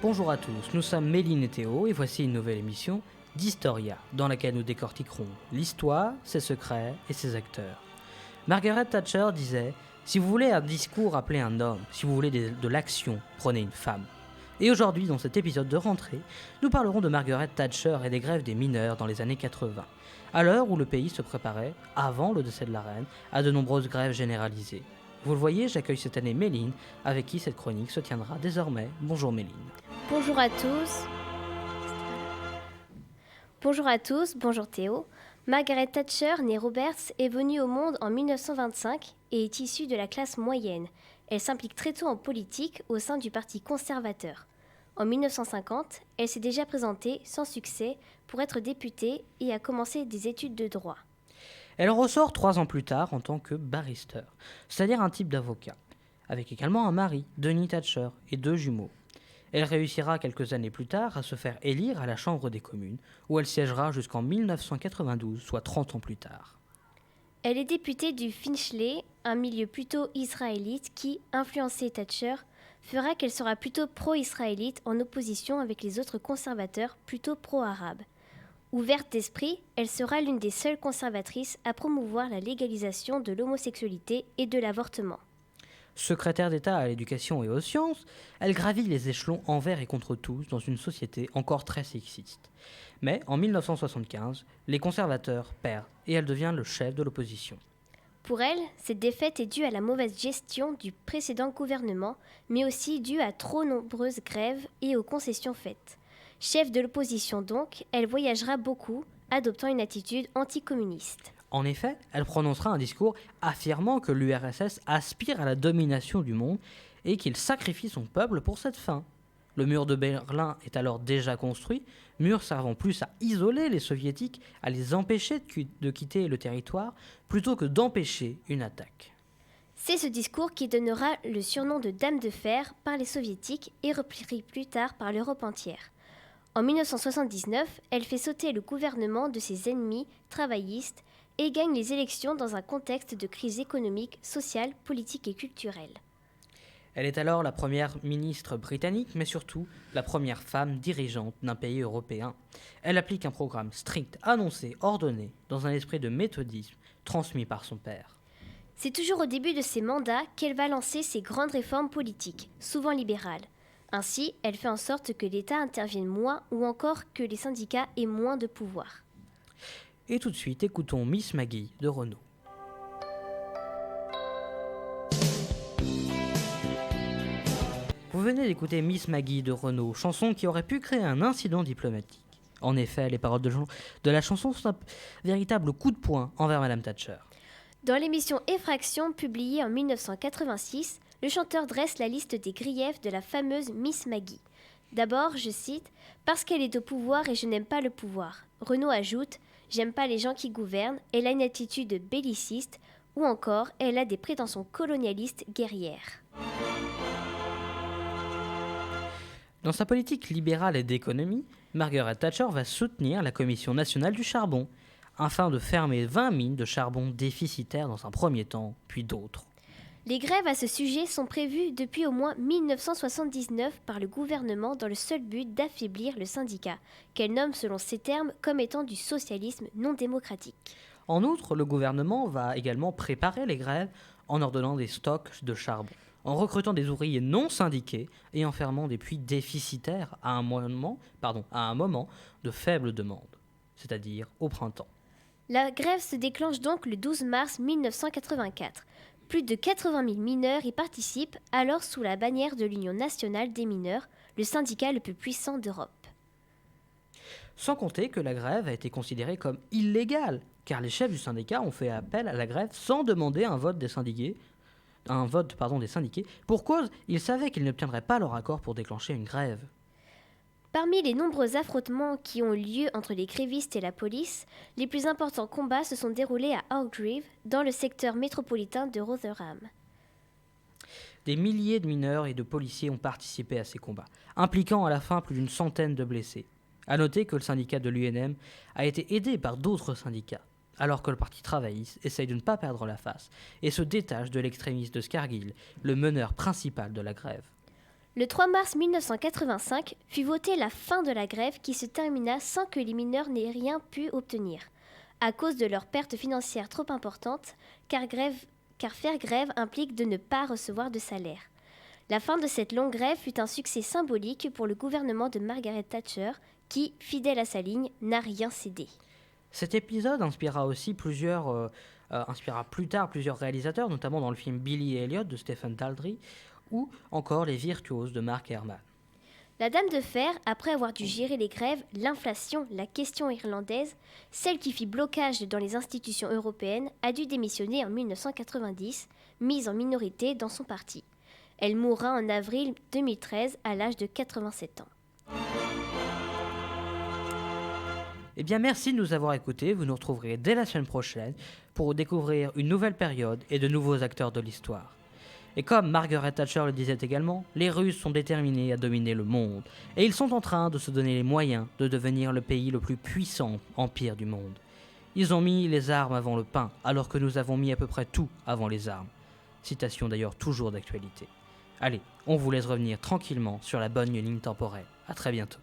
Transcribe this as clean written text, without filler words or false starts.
Bonjour à tous, nous sommes Méline et Théo et voici une nouvelle émission d'Historia dans laquelle nous décortiquerons l'histoire, ses secrets et ses acteurs. Margaret Thatcher disait « Si vous voulez un discours, appelez un homme. Si vous voulez de l'action, prenez une femme. » Et aujourd'hui, dans cet épisode de rentrée, nous parlerons de Margaret Thatcher et des grèves des mineurs dans les années 80, à l'heure où le pays se préparait, avant le décès de la reine, à de nombreuses grèves généralisées. Vous le voyez, j'accueille cette année Méline, avec qui cette chronique se tiendra désormais. Bonjour Méline. Bonjour à tous. Bonjour Théo. Margaret Thatcher, née Roberts, est venue au monde en 1925 et est issue de la classe moyenne. Elle s'implique très tôt en politique au sein du Parti conservateur. En 1950, elle s'est déjà présentée, sans succès, pour être députée et a commencé des études de droit. Elle ressort 3 ans plus tard en tant que barrister, c'est-à-dire un type d'avocat, avec également un mari, Denis Thatcher, et 2 jumeaux. Elle réussira quelques années plus tard à se faire élire à la Chambre des communes, où elle siégera jusqu'en 1992, soit 30 ans plus tard. Elle est députée du Finchley, un milieu plutôt israélite qui, influencé Thatcher, fera qu'elle sera plutôt pro-israélite en opposition avec les autres conservateurs plutôt pro-arabes. Ouverte d'esprit, elle sera l'une des seules conservatrices à promouvoir la légalisation de l'homosexualité et de l'avortement. Secrétaire d'État à l'éducation et aux sciences, elle gravit les échelons envers et contre tous dans une société encore très sexiste. Mais en 1975, les conservateurs perdent et elle devient le chef de l'opposition. Pour elle, cette défaite est due à la mauvaise gestion du précédent gouvernement, mais aussi due à trop nombreuses grèves et aux concessions faites. Chef de l'opposition donc, elle voyagera beaucoup, adoptant une attitude anticommuniste. En effet, elle prononcera un discours affirmant que l'URSS aspire à la domination du monde et qu'il sacrifie son peuple pour cette fin. Le mur de Berlin est alors déjà construit, mur servant plus à isoler les soviétiques, à les empêcher de quitter le territoire, plutôt que d'empêcher une attaque. C'est ce discours qui donnera le surnom de Dame de Fer par les soviétiques et repris plus tard par l'Europe entière. En 1979, elle fait sauter le gouvernement de ses ennemis travaillistes et gagne les élections dans un contexte de crise économique, sociale, politique et culturelle. Elle est alors la première ministre britannique, mais surtout la première femme dirigeante d'un pays européen. Elle applique un programme strict, annoncé, ordonné, dans un esprit de méthodisme, transmis par son père. C'est toujours au début de ses mandats qu'elle va lancer ses grandes réformes politiques, souvent libérales. Ainsi, elle fait en sorte que l'État intervienne moins ou encore que les syndicats aient moins de pouvoir. Et tout de suite, écoutons Miss Maggie de Renaud. Vous venez d'écouter Miss Maggie de Renaud, chanson qui aurait pu créer un incident diplomatique. En effet, les paroles de la chanson sont un véritable coup de poing envers Madame Thatcher. Dans l'émission Effraction, publiée en 1986, le chanteur dresse la liste des griefs de la fameuse Miss Maggie. D'abord, je cite « Parce qu'elle est au pouvoir et je n'aime pas le pouvoir ». Renaud ajoute « J'aime pas les gens qui gouvernent, elle a une attitude belliciste » ou encore « Elle a des prétentions colonialistes guerrières ». Dans sa politique libérale et d'économie, Margaret Thatcher va soutenir la Commission nationale du charbon, afin de fermer 20 mines de charbon déficitaires dans un premier temps, puis d'autres. Les grèves à ce sujet sont prévues depuis au moins 1979 par le gouvernement dans le seul but d'affaiblir le syndicat, qu'elle nomme selon ses termes comme étant du socialisme non démocratique. En outre, le gouvernement va également préparer les grèves en ordonnant des stocks de charbon, en recrutant des ouvriers non syndiqués et en fermant des puits déficitaires à un moment de faible demande, c'est-à-dire au printemps. La grève se déclenche donc le 12 mars 1984. Plus de 80 000 mineurs y participent, alors sous la bannière de l'Union nationale des mineurs, le syndicat le plus puissant d'Europe. Sans compter que la grève a été considérée comme illégale, car les chefs du syndicat ont fait appel à la grève sans demander un vote des syndiqués, pour cause, ils savaient qu'ils n'obtiendraient pas leur accord pour déclencher une grève. Parmi les nombreux affrontements qui ont eu lieu entre les grévistes et la police, les plus importants combats se sont déroulés à Oakgrove, dans le secteur métropolitain de Rotherham. Des milliers de mineurs et de policiers ont participé à ces combats, impliquant à la fin plus d'une centaine de blessés. À noter que le syndicat de l'UNM a été aidé par d'autres syndicats, alors que le parti travailliste essaye de ne pas perdre la face et se détache de l'extrémiste de Scargill, le meneur principal de la grève. Le 3 mars 1985 fut votée la fin de la grève qui se termina sans que les mineurs n'aient rien pu obtenir, à cause de leur perte financière trop importante, car faire grève implique de ne pas recevoir de salaire. La fin de cette longue grève fut un succès symbolique pour le gouvernement de Margaret Thatcher, qui, fidèle à sa ligne, n'a rien cédé. Cet épisode inspira plus tard plusieurs réalisateurs, notamment dans le film Billy et Elliot de Stephen Daldry, ou encore Les Virtuoses de Mark Herman. La Dame de Fer, après avoir dû gérer les grèves, l'inflation, la question irlandaise, celle qui fit blocage dans les institutions européennes, a dû démissionner en 1990, mise en minorité dans son parti. Elle mourra en avril 2013 à l'âge de 87 ans. Eh bien, merci de nous avoir écoutés. Vous nous retrouverez dès la semaine prochaine pour découvrir une nouvelle période et de nouveaux acteurs de l'histoire. Et comme Margaret Thatcher le disait également, les Russes sont déterminés à dominer le monde. Et ils sont en train de se donner les moyens de devenir le pays le plus puissant empire du monde. Ils ont mis les armes avant le pain, alors que nous avons mis à peu près tout avant les armes. Citation d'ailleurs toujours d'actualité. Allez, on vous laisse revenir tranquillement sur la bonne ligne temporelle. À très bientôt.